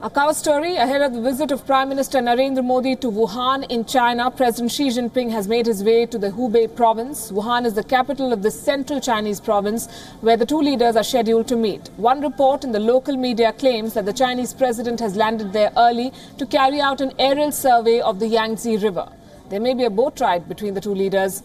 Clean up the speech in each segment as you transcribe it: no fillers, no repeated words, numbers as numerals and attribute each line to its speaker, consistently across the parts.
Speaker 1: A cover story ahead of the visit of Prime Minister Narendra Modi to Wuhan in China. President Xi Jinping has made his way to the Hubei province. Wuhan is the capital of the central Chinese province where the two leaders are scheduled to meet. One report in the local media claims that the Chinese president has landed there early to carry out an aerial survey of the Yangtze River. There may be a boat ride between the two leaders,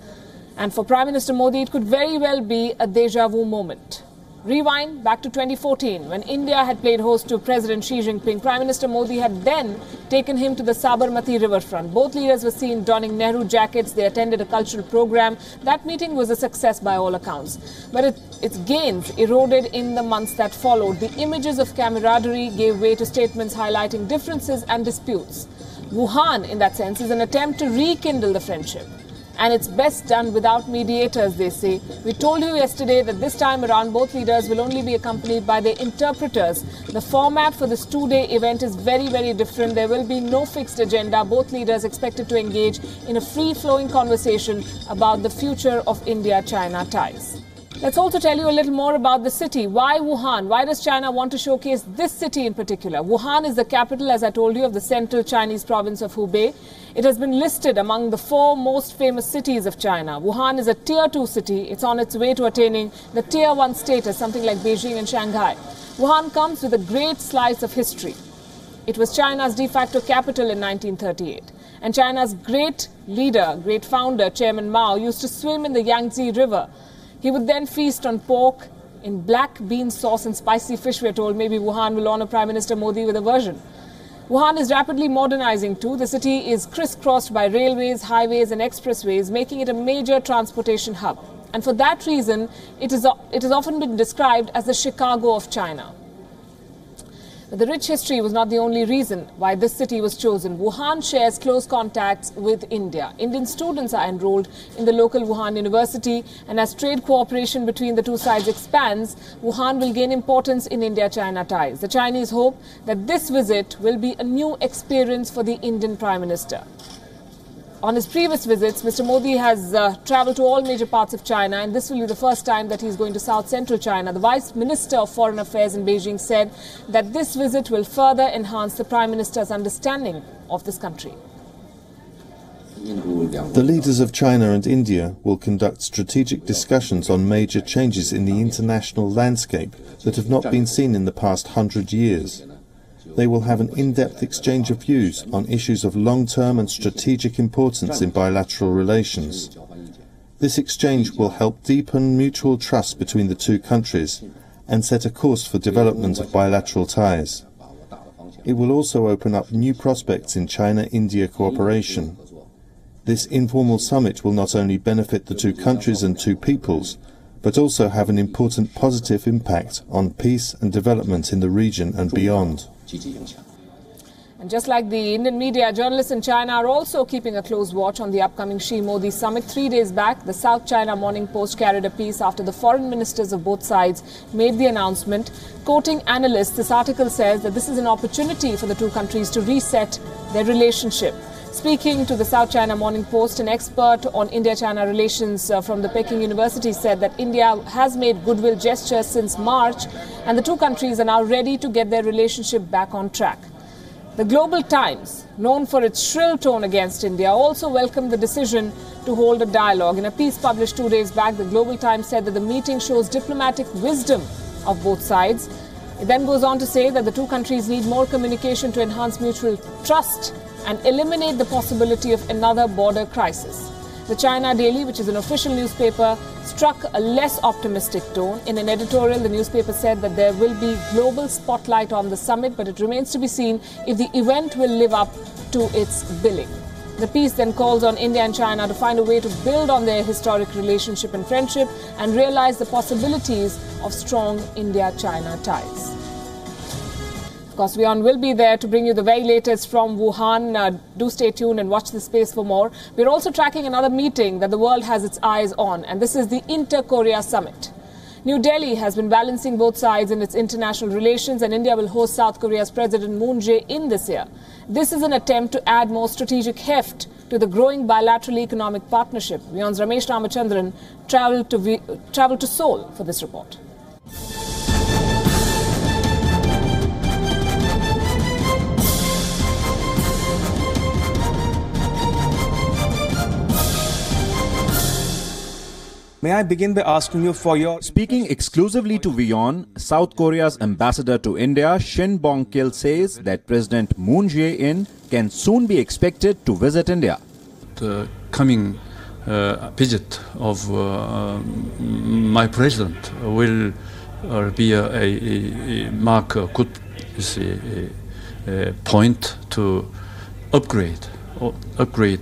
Speaker 1: and for Prime Minister Modi it could very well be a déjà vu moment. Rewind back to 2014, when India had played host to President Xi Jinping. Prime Minister Modi had then taken him to the Sabarmati riverfront. Both leaders were seen donning Nehru jackets. They attended a cultural program. That meeting was a success by all accounts. But its gains eroded in the months that followed. The images of camaraderie gave way to statements highlighting differences and disputes. Wuhan, in that sense, is an attempt to rekindle the friendship. And it's best done without mediators, they say. We told you yesterday that this time around both leaders will only be accompanied by their interpreters. The format for this two-day event is very, very different. There will be no fixed agenda. Both leaders expected to engage in a free-flowing conversation about the future of India-China ties. Let's also tell you a little more about the city. Why Wuhan? Why does China want to showcase this city in particular? Wuhan is the capital, as I told you, of the central Chinese province of Hubei. It has been listed among the 4 most famous cities of China. Wuhan is a Tier 2 city. It's on its way to attaining the Tier 1 status, something like Beijing and Shanghai. Wuhan comes with a great slice of history. It was China's de facto capital in 1938. And China's great leader, great founder, Chairman Mao, used to swim in the Yangtze River. He would then feast on pork in black bean sauce and spicy fish, we're told. Maybe Wuhan will honor Prime Minister Modi with a version. Wuhan is rapidly modernizing too. The city is crisscrossed by railways, highways and expressways, making it a major transportation hub. And for that reason, it has often been described as the Chicago of China. But the rich history was not the only reason why this city was chosen. Wuhan shares close contacts with India. Indian students are enrolled in the local Wuhan University, and as trade cooperation between the two sides expands, Wuhan will gain importance in India-China ties. The Chinese hope that this visit will be a new experience for the Indian Prime Minister. On his previous visits, Mr. Modi has travelled to all major parts of China, and this will be the first time that he's going to south-central China. The Vice Minister of Foreign Affairs in Beijing said that this visit will further enhance the Prime Minister's understanding of this country.
Speaker 2: The leaders of China and India will conduct strategic discussions on major changes in the international landscape that have not been seen in the past 100 years. They will have an in-depth exchange of views on issues of long-term and strategic importance in bilateral relations. This exchange will help deepen mutual trust between the two countries and set a course for development of bilateral ties. It will also open up new prospects in China-India cooperation. This informal summit will not only benefit the two countries and two peoples, but also have an important positive impact on peace and development in the region and beyond.
Speaker 1: And just like the Indian media, journalists in China are also keeping a close watch on the upcoming Xi-Modi summit. 3 days back, the South China Morning Post carried a piece after the foreign ministers of both sides made the announcement. Quoting analysts, this article says that this is an opportunity for the two countries to reset their relationship. Speaking to the South China Morning Post, an expert on India-China relations from the Peking University said that India has made goodwill gestures since March, and the two countries are now ready to get their relationship back on track. The Global Times, known for its shrill tone against India, also welcomed the decision to hold a dialogue. In a piece published 2 days back, the Global Times said that the meeting shows diplomatic wisdom of both sides. It then goes on to say that the two countries need more communication to enhance mutual trust and eliminate the possibility of another border crisis. The China Daily, which is an official newspaper, struck a less optimistic tone. In an editorial, the newspaper said that there will be global spotlight on the summit, but it remains to be seen if the event will live up to its billing. The piece then calls on India and China to find a way to build on their historic relationship and friendship and realize the possibilities of strong India-China ties. Of course, WION will be there to bring you the very latest from Wuhan. Do stay tuned and watch this space for more. We're also tracking another meeting that the world has its eyes on, and this is the Inter-Korea Summit. New Delhi has been balancing both sides in its international relations, and India will host South Korea's President Moon Jae-in this year. This is an attempt to add more strategic heft to the growing bilateral economic partnership. WION's Ramesh Ramachandran travelled to Seoul for this report.
Speaker 3: May I begin by asking you for your...
Speaker 4: Speaking exclusively to WION, South Korea's ambassador to India, Shin Bong-kil, says that President Moon Jae-in can soon be expected to visit India.
Speaker 5: The coming visit of my president will be a mark a good point to upgrade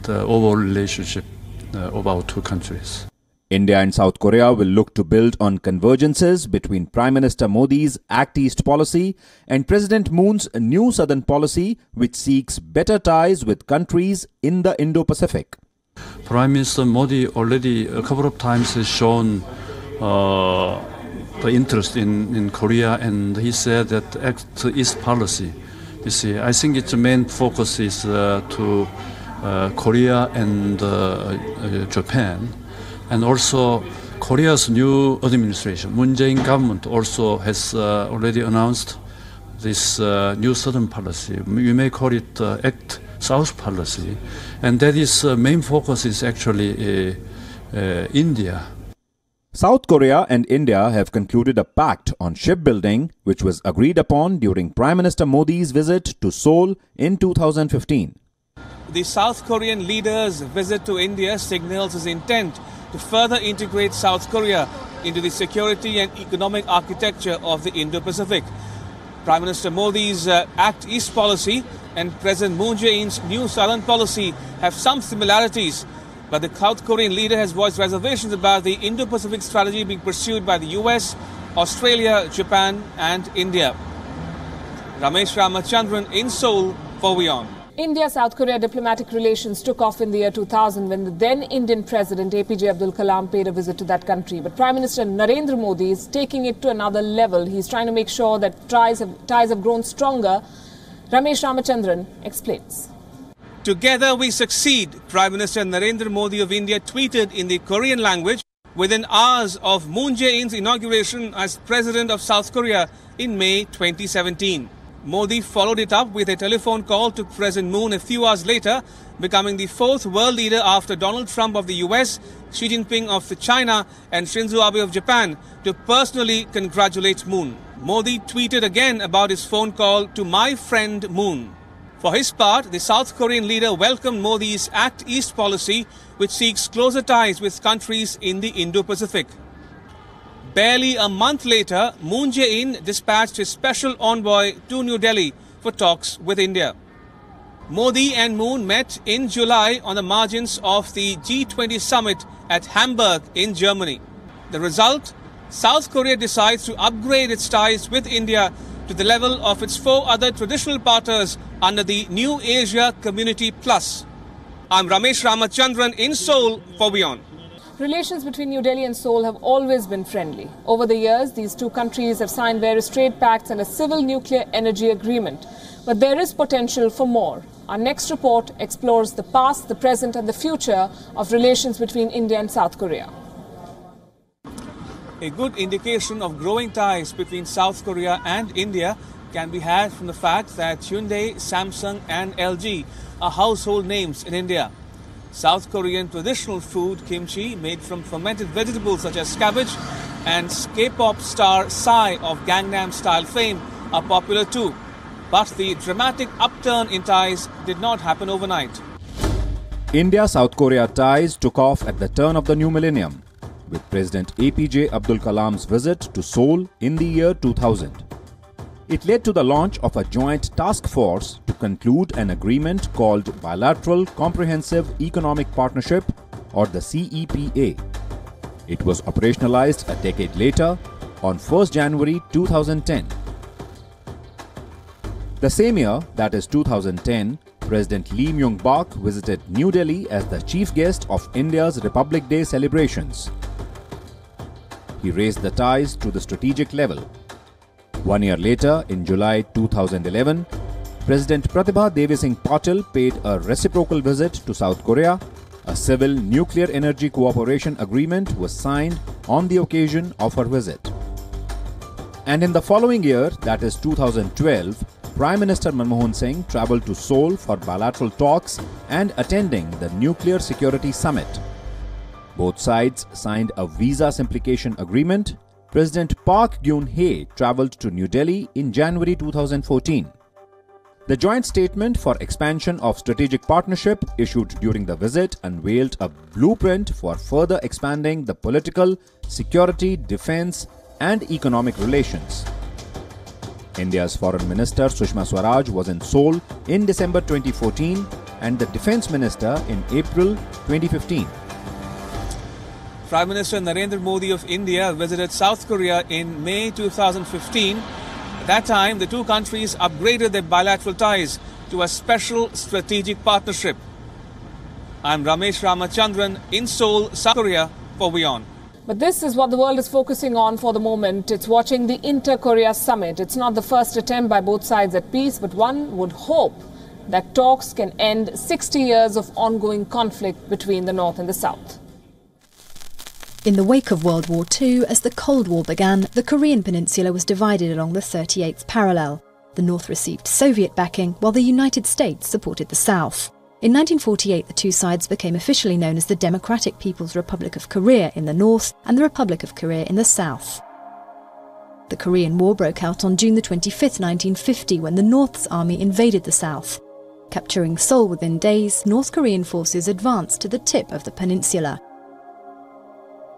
Speaker 5: the overall relationship of our two countries.
Speaker 4: India and South Korea will look to build on convergences between Prime Minister Modi's Act East policy and President Moon's new Southern policy, which seeks better ties with countries in the Indo-Pacific.
Speaker 5: Prime Minister Modi already a couple of times has shown the interest in Korea, and he said that Act East policy, you see, I think its main focus is to Korea and Japan. And also, Korea's new administration, Moon Jae-in government, also has already announced this new Southern policy. We may call it Act South policy, and that is main focus is actually India.
Speaker 4: South Korea and India have concluded a pact on shipbuilding, which was agreed upon during Prime Minister Modi's visit to Seoul in 2015.
Speaker 3: The South Korean leader's visit to India signals his intent to further integrate South Korea into the security and economic architecture of the Indo-Pacific. Prime Minister Modi's Act East policy and President Moon Jae-in's new Southern policy have some similarities, but the South Korean leader has voiced reservations about the Indo-Pacific strategy being pursued by the US, Australia, Japan and India. Ramesh Ramachandran in Seoul for WION.
Speaker 1: India-South Korea diplomatic relations took off in the year 2000 when the then Indian President APJ Abdul Kalam paid a visit to that country. But Prime Minister Narendra Modi is taking it to another level. He's trying to make sure that ties have grown stronger. Ramesh Ramachandran explains.
Speaker 3: Together we succeed, Prime Minister Narendra Modi of India tweeted in the Korean language within hours of Moon Jae-in's inauguration as President of South Korea in May 2017. Modi followed it up with a telephone call to President Moon a few hours later, becoming the fourth world leader after Donald Trump of the US, Xi Jinping of China and Shinzo Abe of Japan to personally congratulate Moon. Modi tweeted again about his phone call to my friend Moon. For his part, the South Korean leader welcomed Modi's Act East policy, which seeks closer ties with countries in the Indo-Pacific. Barely a month later, Moon Jae-in dispatched his special envoy to New Delhi for talks with India. Modi and Moon met in July on the margins of the G20 summit at Hamburg in Germany. The result? South Korea decides to upgrade its ties with India to the level of its four other traditional partners under the New Asia Community Plus. I'm Ramesh Ramachandran in Seoul for WION.
Speaker 1: Relations between New Delhi and Seoul have always been friendly. Over the years, these two countries have signed various trade pacts and a civil nuclear energy agreement. But there is potential for more. Our next report explores the past, the present and the future of relations between India and South Korea.
Speaker 3: A good indication of growing ties between South Korea and India can be had from the fact that Hyundai, Samsung and LG are household names in India. South Korean traditional food kimchi made from fermented vegetables such as cabbage and K-pop star Psy of Gangnam Style fame are popular too. But the dramatic upturn in ties did not happen overnight.
Speaker 4: India-South Korea ties took off at the turn of the new millennium, with President APJ Abdul Kalam's visit to Seoul in the year 2000. It led to the launch of a joint task force to conclude an agreement called Bilateral Comprehensive Economic Partnership, or the CEPA. It was operationalized a decade later on 1st January 2010. The same year, that is 2010, President Lee Myung-bak visited New Delhi as the chief guest of India's Republic Day celebrations. He raised the ties to the strategic level. 1 year later, in July 2011, President Pratibha Devi Singh Patil paid a reciprocal visit to South Korea. A civil nuclear energy cooperation agreement was signed on the occasion of her visit. And in the following year, that is 2012, Prime Minister Manmohan Singh travelled to Seoul for bilateral talks and attending the Nuclear Security Summit. Both sides signed a visa simplification agreement. President Park Geun-hye travelled to New Delhi in January 2014. The joint statement for expansion of strategic partnership issued during the visit unveiled a blueprint for further expanding the political, security, defence and economic relations. India's Foreign Minister Sushma Swaraj was in Seoul in December 2014 and the Defence Minister in April 2015.
Speaker 3: Prime Minister Narendra Modi of India visited South Korea in May 2015. At that time, the two countries upgraded their bilateral ties to a special strategic partnership. I'm Ramesh Ramachandran in Seoul, South Korea for WION.
Speaker 1: But this is what the world is focusing on for the moment. It's watching the Inter-Korea Summit. It's not the first attempt by both sides at peace, but one would hope that talks can end 60 years of ongoing conflict between the North and the South.
Speaker 6: In the wake of World War II, as the Cold War began, the Korean peninsula was divided along the 38th parallel. The North received Soviet backing, while the United States supported the South. In 1948, the two sides became officially known as the Democratic People's Republic of Korea in the north and the Republic of Korea in the south. The Korean War broke out on June 25, 1950, when the North's army invaded the south. Capturing Seoul within days, North Korean forces advanced to the tip of the peninsula.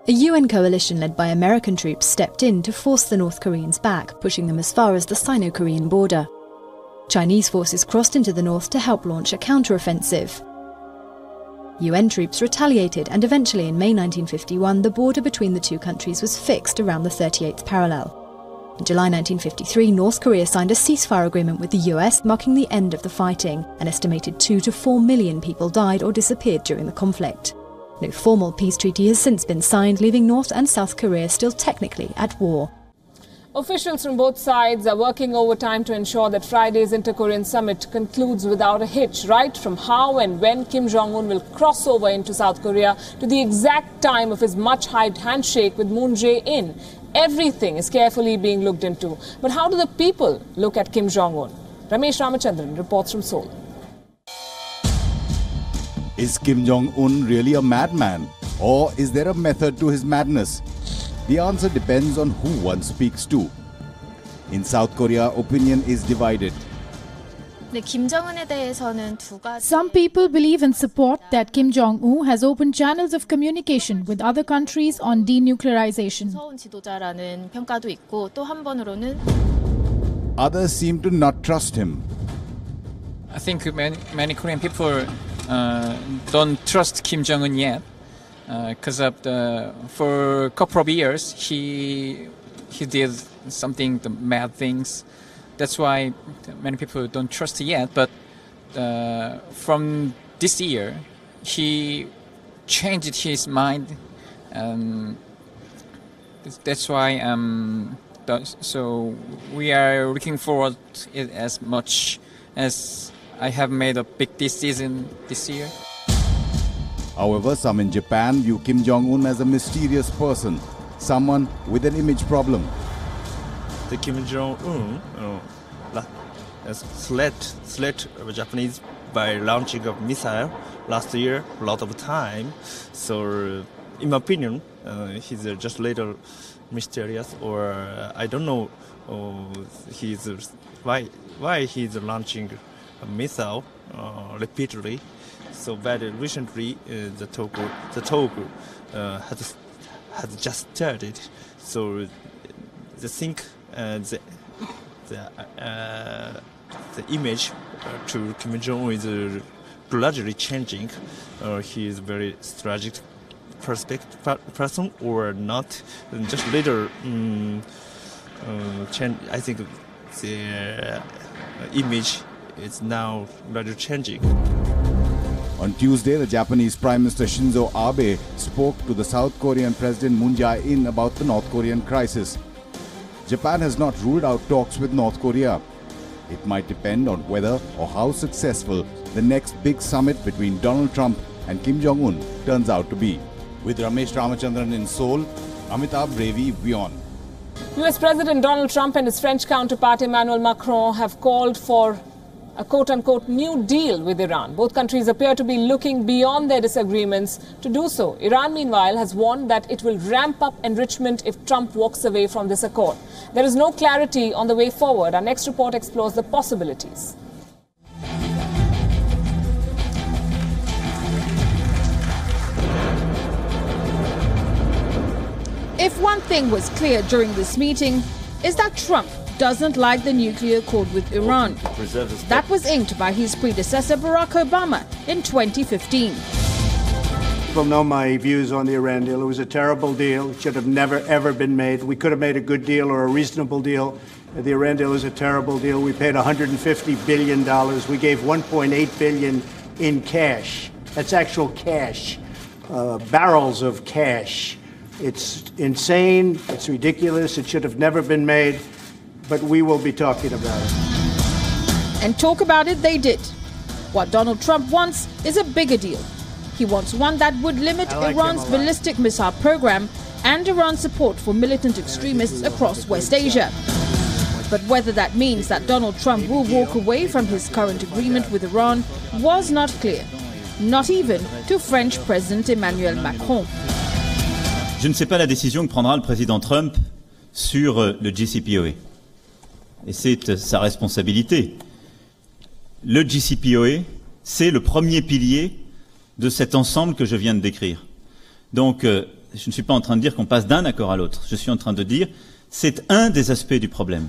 Speaker 6: A UN coalition led by American troops stepped in to force the North Koreans back, pushing them as far as the Sino-Korean border. Chinese forces crossed into the north to help launch a counter-offensive. UN troops retaliated, and eventually in May 1951 the border between the two countries was fixed around the 38th parallel. In July 1953, North Korea signed a ceasefire agreement with the US, marking the end of the fighting. An estimated 2 to 4 million people died or disappeared during the conflict. No formal peace treaty has since been signed, leaving North and South Korea still technically at war.
Speaker 1: Officials from both sides are working overtime to ensure that Friday's Inter-Korean Summit concludes without a hitch, right from how and when Kim Jong-un will cross over into South Korea to the exact time of his much-hyped handshake with Moon Jae-in. Everything is carefully being looked into. But how do the people look at Kim Jong-un? Ramesh Ramachandran reports from Seoul.
Speaker 7: Is Kim Jong-un really a madman? Or is there a method to his madness? The answer depends on who one speaks to. In South Korea, opinion is divided.
Speaker 8: Some people believe and support that Kim Jong-un has opened channels of communication with other countries on denuclearization.
Speaker 7: Others seem to not trust him.
Speaker 9: I think many Korean people don't trust Kim Jong-un yet, because for a couple of years he did something, the mad things. That's why many people don't trust yet. But from this year, he changed his mind. That's why. So we are looking forward to it as much as I have made a big decision this year.
Speaker 7: However, some in Japan view Kim Jong-un as a mysterious person, someone with an image problem.
Speaker 10: The Kim Jong-un slid Japanese by launching a missile last year a lot of time. So, in my opinion, he's just a little mysterious, or I don't know why he's launching a missile repeatedly. So very recently, the talk has just started. So the think the image to Kim Jong-un is gradually changing. He is a very strategic person, or not. Just later, change. I think the image is now gradually changing.
Speaker 7: On Tuesday, the Japanese Prime Minister Shinzo Abe spoke to the South Korean President Moon Jae-in about the North Korean crisis. Japan has not ruled out talks with North Korea. It might depend on whether or how successful the next big summit between Donald Trump and Kim Jong-un turns out to be. With Ramesh Ramachandran in Seoul, Amitabh Brevi, WION.
Speaker 1: US President Donald Trump and his French counterpart Emmanuel Macron have called for a quote-unquote new deal with Iran. Both countries appear to be looking beyond their disagreements to do so. Iran, meanwhile, has warned that it will ramp up enrichment if Trump walks away from this accord. There is no clarity on the way forward. Our next report explores the possibilities.
Speaker 8: If one thing was clear during this meeting, is that Trump doesn't like the nuclear accord with Iran. That was inked by his predecessor Barack Obama in 2015.
Speaker 11: People know my views on the Iran deal. It was a terrible deal. It should have never, ever been made. We could have made a good deal or a reasonable deal. The Iran deal is a terrible deal. We paid $150 billion. We gave $1.8 billion in cash. That's actual cash, barrels of cash. It's insane. It's ridiculous. It should have never been made. But we will be talking about it.
Speaker 8: And talk about it they did. What Donald Trump wants is a bigger deal. He wants one that would limit Iran's ballistic missile program and Iran's support for militant extremists across West Asia. But whether that means that Donald Trump will walk away from his current agreement with Iran was not clear, not even to French President Emmanuel Macron.
Speaker 12: Je ne sais pas la décision que prendra le président Trump sur le JCPOA. Et c'est sa responsabilité. Le JCPOA, c'est le premier pilier de cet ensemble que je viens de décrire. Donc, je ne suis pas en train de dire qu'on passe d'un accord à l'autre. Je suis en train de dire c'est un des aspects du problème.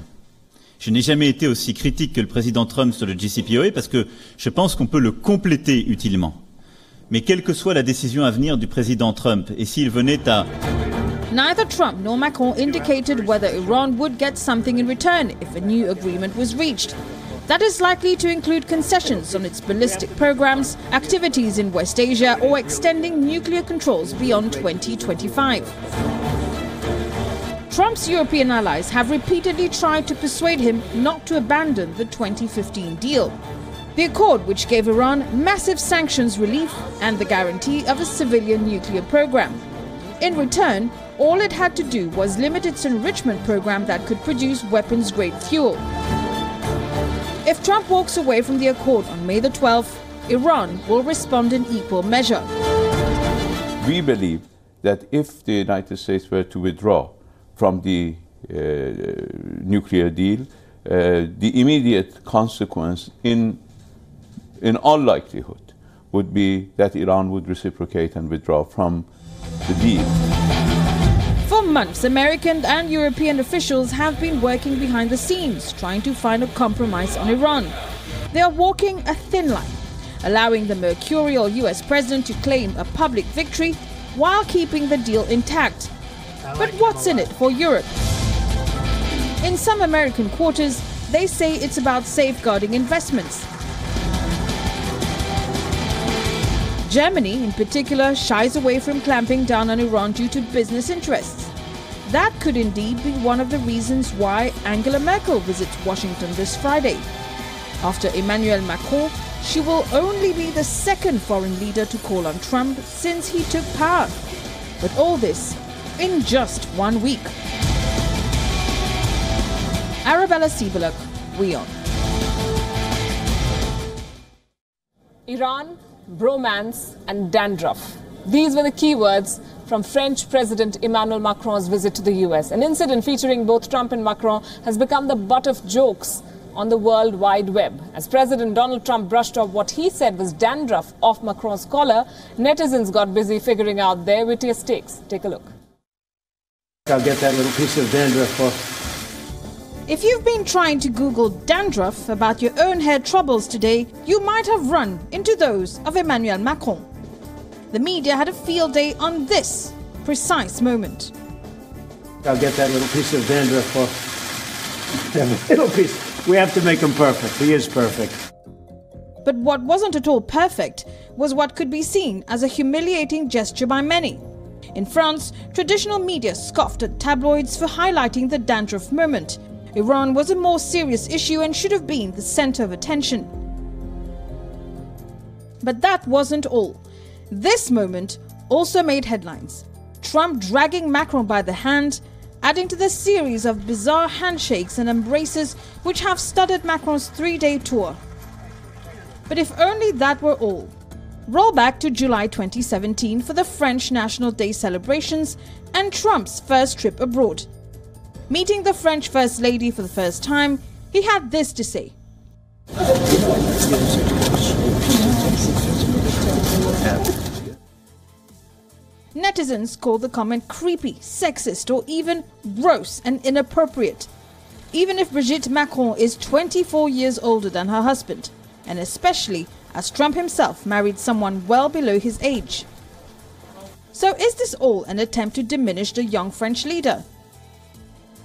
Speaker 12: Je n'ai jamais été aussi critique que le président Trump sur le JCPOA parce que je pense qu'on peut le compléter utilement. Mais quelle que soit la décision à venir du président Trump, et s'il venait à...
Speaker 8: Neither Trump nor Macron indicated whether Iran would get something in return if a new agreement was reached. That is likely to include concessions on its ballistic programs, activities in West Asia, or extending nuclear controls beyond 2025. Trump's European allies have repeatedly tried to persuade him not to abandon the 2015 deal. The accord, which gave Iran massive sanctions relief and the guarantee of a civilian nuclear program. In return, all it had to do was limit its enrichment program that could produce weapons-grade fuel. If Trump walks away from the accord on May the 12th, Iran will respond in equal measure.
Speaker 13: We believe that if the United States were to withdraw from the nuclear deal, the immediate consequence in all likelihood would be that Iran would reciprocate and withdraw from the deal.
Speaker 8: For months, American and European officials have been working behind the scenes, trying to find a compromise on Iran. They are walking a thin line, allowing the mercurial US president to claim a public victory while keeping the deal intact. But what's in it for Europe? In some American quarters, they say it's about safeguarding investments. Germany, in particular, shies away from clamping down on Iran due to business interests. That could indeed be one of the reasons why Angela Merkel visits Washington this Friday. After Emmanuel Macron, she will only be the second foreign leader to call on Trump since he took power. But all this in just 1 week. Arabella Sibelak, WION.
Speaker 1: Iran, bromance and dandruff. These were the keywords from French President Emmanuel Macron's visit to the US. An incident featuring both Trump and Macron has become the butt of jokes on the World Wide Web. As President Donald Trump brushed off what he said was dandruff off Macron's collar, netizens got busy figuring out their wittiest takes. Take a look.
Speaker 11: I'll get that little piece of dandruff off.
Speaker 8: If you've been trying to Google dandruff about your own hair troubles today, you might have run into those of Emmanuel Macron. The media had a field day on this precise moment.
Speaker 11: I'll get that little piece of dandruff off. That little piece. We have to make him perfect. He is perfect.
Speaker 8: But what wasn't at all perfect was what could be seen as a humiliating gesture by many. In France, traditional media scoffed at tabloids for highlighting the dandruff moment. Iran was a more serious issue and should have been the center of attention. But that wasn't all. This moment also made headlines. Trump dragging Macron by the hand, adding to the series of bizarre handshakes and embraces which have studded Macron's 3-day tour. But if only that were all. Roll back to July 2017 for the French National Day celebrations and Trump's first trip abroad. Meeting the French First Lady for the first time, he had this to say. Netizens called the comment creepy, sexist, or even gross and inappropriate. Even if Brigitte Macron is 24 years older than her husband, and especially as Trump himself married someone well below his age. So is this all an attempt to diminish the young French leader?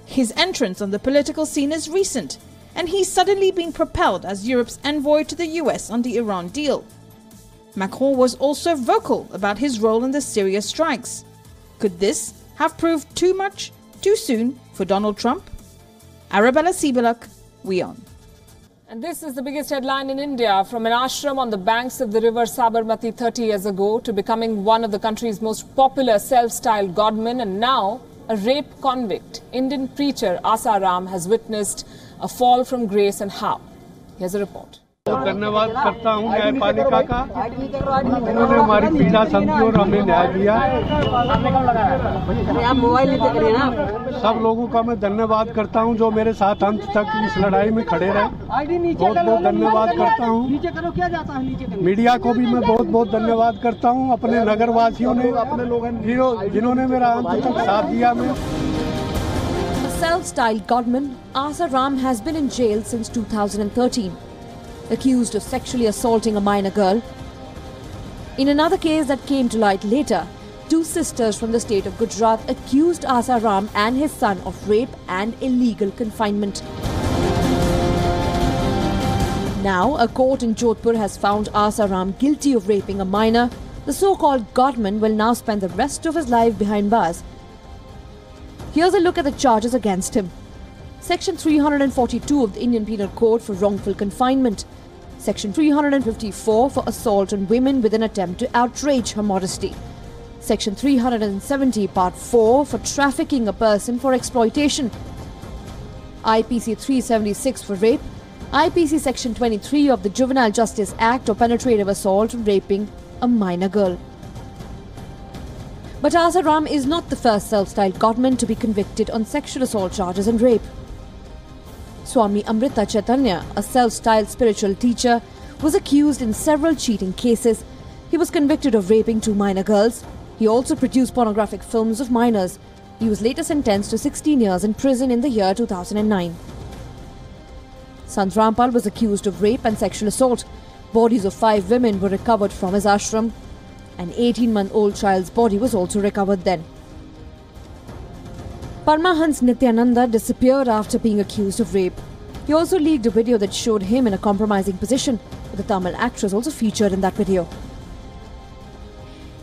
Speaker 8: His entrance on the political scene is recent, and he's suddenly been propelled as Europe's envoy to the US on the Iran deal. Macron was also vocal about his role in the Syria strikes. Could this have proved too much, too soon for Donald Trump? Arabella Sibelak, WION.
Speaker 1: And this is the biggest headline in India. From an ashram on the banks of the river Sabarmati 30 years ago to becoming one of the country's most popular self-styled godmen, and now a rape convict, Indian preacher Asa Ram has witnessed a fall from grace, and how? Here's a report.
Speaker 14: धन्यवाद करता हूं न्यायपालिका का, उन्होंने हमारी पीड़ा समझी और हमें न्याय दिया। सब लोगों का मैं धन्यवाद करता हूं जो मेरे साथ अंत तक इस लड़ाई में खड़े रहे। बहुत बहुत धन्यवाद करता हूं। मीडिया को भी मैं बहुत बहुत धन्यवाद करता हूं, अपने नगरवासियों ने, जिन्होंने मेरा अंत तक साथ दिया।
Speaker 15: A self-styled godman, Asa Ram has been in jail since 2013. Accused of sexually assaulting a minor girl. In another case that came to light later, two sisters from the state of Gujarat accused Asa Ram and his son of rape and illegal confinement. Now, a court in Jodhpur has found Asa Ram guilty of raping a minor. The so-called godman will now spend the rest of his life behind bars. Here's a look at the charges against him. Section 342 of the Indian Penal Code for wrongful confinement. Section 354 for assault on women with an attempt to outrage her modesty. Section 370 Part 4 for trafficking a person for exploitation. IPC 376 for rape. IPC Section 23 of the Juvenile Justice Act or penetrative assault on raping a minor girl. But Asa Ram is not the first self-styled godman to be convicted on sexual assault charges and rape. Swami Amrita Chaitanya, a self-styled spiritual teacher, was accused in several cheating cases. He was convicted of raping 2 minor girls. He also produced pornographic films of minors. He was later sentenced to 16 years in prison in the year 2009. Sant Rampal was accused of rape and sexual assault. Bodies of 5 women were recovered from his ashram. An 18-month-old child's body was also recovered then. Paramahansa Nityananda disappeared after being accused of rape. He also leaked a video that showed him in a compromising position. The Tamil actress also featured in that video.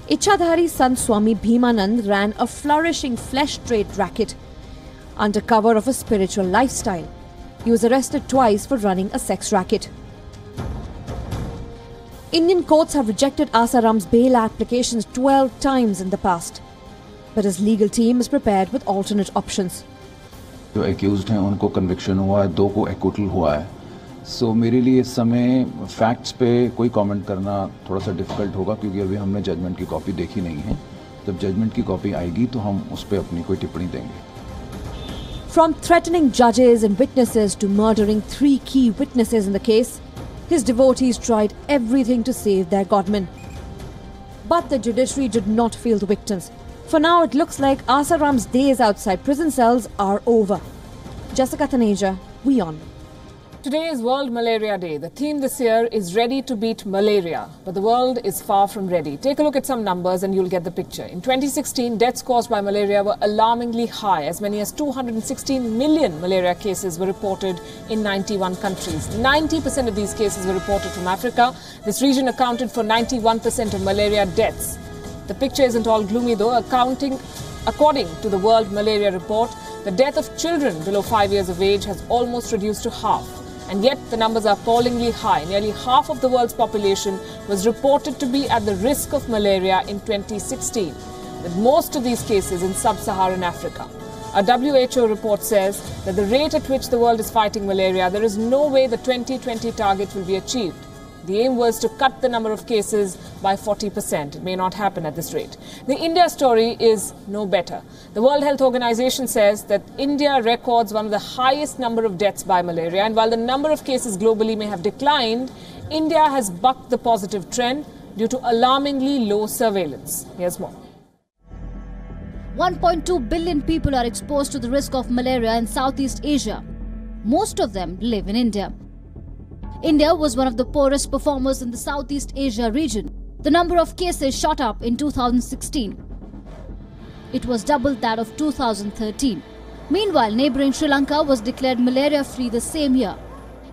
Speaker 15: Ichadhari Sant Swami Bhimanand ran a flourishing flesh trade racket under cover of a spiritual lifestyle. He was arrested twice for running a sex racket. Indian courts have rejected Asa Ram's bail applications 12 times in the past. But his legal team is prepared with alternate options.
Speaker 16: जो accused हैं उनको conviction हुआ है, 2 को acquittal हुआ है. So मेरे लिए इस समय facts पे कोई comment करना थोड़ा सा difficult होगा क्योंकि अभी हमने judgment की copy देखी नहीं है. जब judgment की copy आएगी तो हम उस पे अपनी कोई टिप्पणी देंगे.
Speaker 15: From threatening judges and witnesses to murdering 3 key witnesses in the case, his devotees tried everything to save their godman. But the judiciary did not fail the victims. For now, it looks like Asa Ram's days outside prison cells are over. Jessica Taneja, WION.
Speaker 1: Today is World Malaria Day. The theme this year is Ready to Beat Malaria. But the world is far from ready. Take a look at some numbers and you'll get the picture. In 2016, deaths caused by malaria were alarmingly high. As many as 216 million malaria cases were reported in 91 countries. 90% of these cases were reported from Africa. This region accounted for 91% of malaria deaths. The picture isn't all gloomy though. According to the World Malaria Report, the death of children below 5 years of age has almost reduced to half. And yet the numbers are appallingly high. Nearly half of the world's population was reported to be at the risk of malaria in 2016, with most of these cases in sub-Saharan Africa. A WHO report says that the rate at which the world is fighting malaria, there is no way the 2020 target will be achieved. The aim was to cut the number of cases by 40%. It may not happen at this rate. The India story is no better. The World Health Organization says that India records one of the highest number of deaths by malaria, and while the number of cases globally may have declined, India has bucked the positive trend due to alarmingly low surveillance. Here's more.
Speaker 17: 1.2 billion people are exposed to the risk of malaria in Southeast Asia. Most of them live in India. India was one of the poorest performers in the Southeast Asia region. The number of cases shot up in 2016. It was double that of 2013. Meanwhile, neighbouring Sri Lanka was declared malaria-free the same year.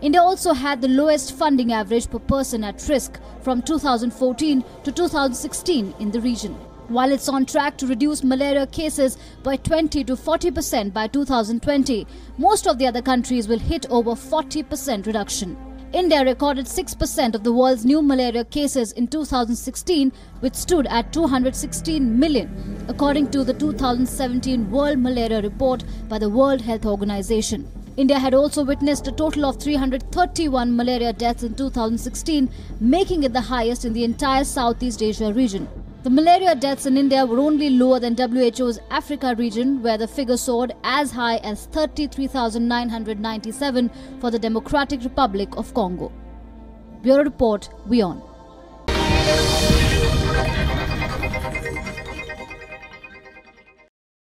Speaker 17: India also had the lowest funding average per person at risk from 2014 to 2016 in the region. While it's on track to reduce malaria cases by 20 to 40% by 2020, most of the other countries will hit over 40% reduction. India recorded 6% of the world's new malaria cases in 2016, which stood at 216 million, according to the 2017 World Malaria Report by the World Health Organization. India had also witnessed a total of 331 malaria deaths in 2016, making it the highest in the entire Southeast Asia region. The malaria deaths in India were only lower than WHO's Africa region, where the figure soared as high as 33,997 for the Democratic Republic of Congo. Bureau Report, WION.